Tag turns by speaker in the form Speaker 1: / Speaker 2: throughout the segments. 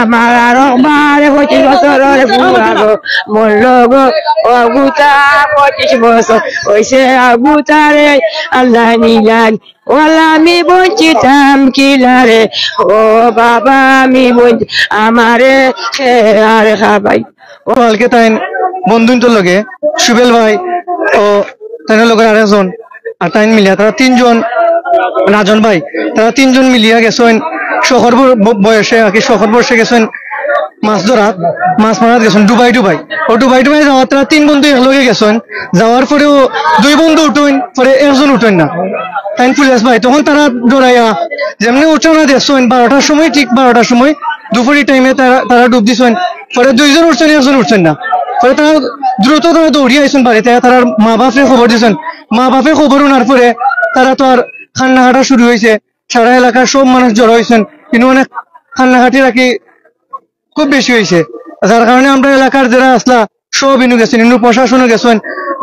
Speaker 1: আমার আরো 25 বছরের বুড়াগো মরল গো অগুতা 25 বছর হইছে অগুতারে আল্লাহ নিলাম ওলা আমি বঞ্চিতাম কিলারে ও বাবা আমি আমারে আর খাবাই
Speaker 2: কালকে তাই বন্ধুর লগে সুবেল ভাই ও তাই লগে আরেকজন আর তাই মিলিয়া তারা 3 জন রাজন ভাই তারা 3 জন মিলিয়া গেছেন শহর বয়সে আর কি শহর বয়সে গেছেন মাছ ধরা মাছ মারাত গেছেন ডুবাই যাওয়ার তারা 3 বন্ধু একলগে গেছেন যাওয়ার পরেও 2 বন্ধু উঠেন পরে একজন উঠেন না তাই পুলিশ ভাই তখন তারা দৌড়াইয়া যেমনি উঠে না দেখছেন 12টার সময় ঠিক 12টার সময় দুপুরি টাইমে তারা ডুব দিছেন পরে 2 জন উঠছেন একজন উঠছেন না পরে তারা দ্রুত তারা দৌড়িয়ে আইসেন বাড়িতে তারা মা বাপরে খবর দিয়েছেন মা বাপে খবর ওনার পরে তারা তো আর কান্নাকাটা শুরু হয়েছে সারা এলাকার সব মানুষ জড়ো হয়েছেন কিন্তু অনেক কান্নাকাটি রাখি খুব বেশি হয়েছে যার কারণে আমরা এলাকার যারা আসলা সব ইনু গেছেন ইনু প্রশাসনও গেছেন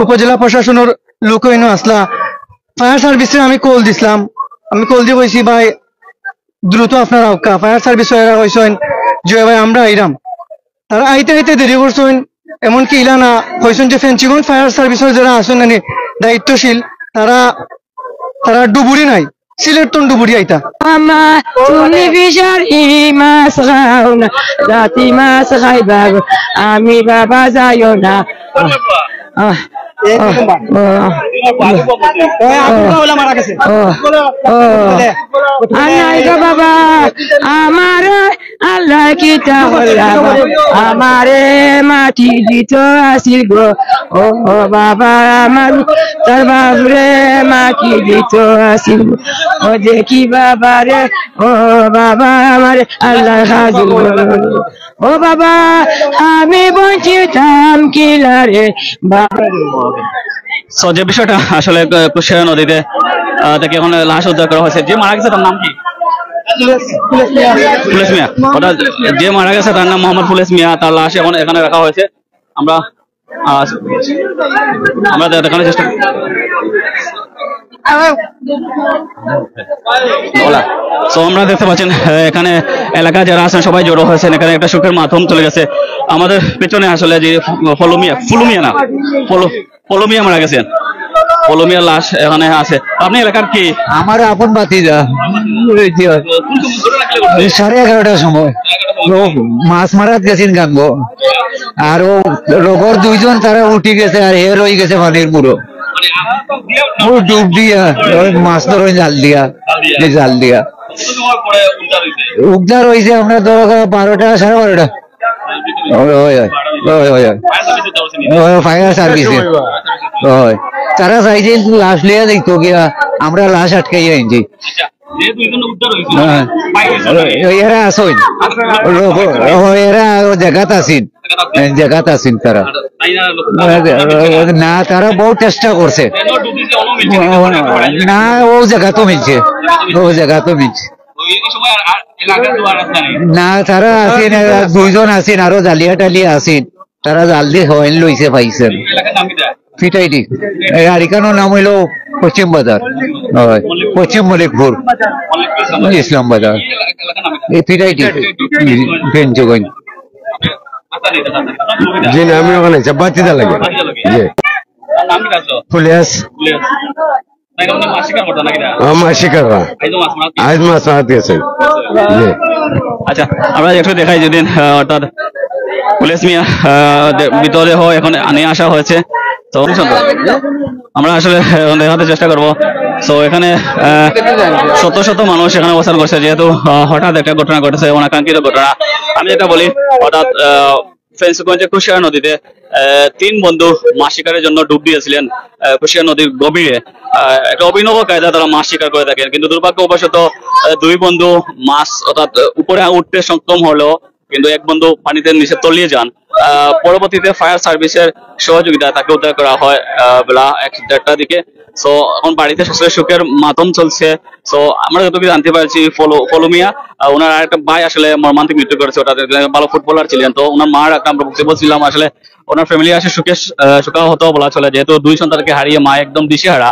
Speaker 2: উপজেলা প্রশাসনের লোক ইনু আসলা ফায়ার সার্ভিসে আমি কল দিছিলাম আমি কল দিয়ে কইছি ভাই দ্রুত আপনার আউকা ফায়ার সার্ভিস কইছেন যে ভাই আমরা আইরাম তারা আইতে দেরি করছেন এমনকি ইলা না কইছেন যে ফেন্সিগঞ্জ ফায়ার সার্ভিসের যারা আছেন মানে দায়িত্বশীল তারা ডুবুরি নাই সিলেট তো ডুবুরি আইতা
Speaker 1: মামা তুমি বিশাল মাছ খাও না রাতি মাছ খাইবা আমি বাবা যাইও না বাবা আমার আল্লাহ কিতা আমারে মাটি দিত আসিল গো ও বাবা আমার তার বাবরে মাটি দিত আসিল ও দেখি বাবা রে ও বাবা আমার আল্লাহ হাজির ও বাবা আমি বঞ্চিতাম কিলারে বাবা
Speaker 3: যে বিষয়টা আসলে কুশিয়ারা নদীতে থেকে এখন লাশ উদ্ধার করা হয়েছে যে মারা গেছে তার নাম কি ফুলেশ মিয়া অর্থাৎ যে মারা গেছে তার নাম মোহাম্মদ ফুলেশ মিয়া তার লাশ এখন এখানে রাখা হয়েছে আমরা দেখানোর চেষ্টা আমরা দেখতে পাচ্ছেন এখানে এলাকা যারা আছেন সবাই জড়ো হয়েছেন এখানে একটা সুখের মাধ্যম চলে গেছে আমাদের পেছনে আসলে যে ফলমিয়া মারা গেছেন ফলমিয়ার লাশ এখানে আছে আপনি এলাকার কি
Speaker 4: আমার আপন বাতিজা 11:30টার সময় মাছ মারাত গেছেন গাঙ্গো আর ও লগর 2 জন তারা উঠি গেছে আর হে রয়ে গেছে পানির পুরো ডুব দিয়া মাছ ধরে জাল দিয়া উদ্ধার হয়েছে আমরা ধরো 12টা 12:30 ফায়ার সার্ভিসে তারা চাইছে লাশ লিয়া দেখতো গিয়া আমরা লাশ আটকাইয়া আনছি এরা আসেন এরা জায়গাত আছেন তারা না তারা বহু চেষ্টা করছে না ও জায়গাতো মিলছে না তারা আছেন 2 জন আছেন আরো জালিয়া টালিয়া আছেন তারা জাল দিয়ে হয়েন লইছে পাইছেন ফিটাইটি আরিকানোর নাম হইল পশ্চিম বাজার পশ্চিম মলিকপুর ইসলাম বাজার ফিটাইটি বেঞ্চগঞ্জ
Speaker 5: জি না আমি ওখানে বাতিদা লাগে জি পুলিশ আজ মাছ মারাত গেছেন
Speaker 3: আচ্ছা আমরা একটু দেখাই যদি অর্থাৎ পুলিশ মিয়া মৃতদেহ এখন নিয়ে আসা হয়েছে তো আমরা আসলে দেখাতে চেষ্টা করবো তো এখানে শত মানুষ এখানে অবস্থান করছে যেহেতু হঠাৎ একটা ঘটনা ঘটেছে অনাকাঙ্ক্ষিত ঘটনা আমি যেটা বলি হঠাৎ ফেন্সগঞ্জে কুশিয়ারা নদীতে 3 বন্ধু মাছ শিকারের জন্য ডুব দিয়েছিলেন কুশিয়ারা নদীর গভীরে একটা অভিনব কায়দা তারা মাছ শিকার করে থাকেন কিন্তু দুর্ভাগ্যবশত 2 বন্ধু মাছ অর্থাৎ উপরে উঠতে সক্ষম হলেও কিন্তু এক বন্ধু পানিতে নিচে তলিয়ে যান পরবর্তীতে ফায়ার সার্ভিসের সহযোগিতায় তাকে উদ্ধার করা হয় বেলা 1:30টার দিকে সো এখন বাড়িতে সুখের মাতম চলছে সো আমরা যতটুকু জানতে পারছি ফলমিয়া ওনার আরেকটা ভাই আসলে মর্মান্তিক মৃত্যু করেছে ওটা ভালো ফুটবলার ছিলেন তো ওনার মার একটা আমরা বলছিলাম আসলে ওনার ফ্যামিলি আসে সুখে সুখা হতো বলা চলে যেহেতু 2 সন্তানকে হারিয়ে মা একদম দিশেহারা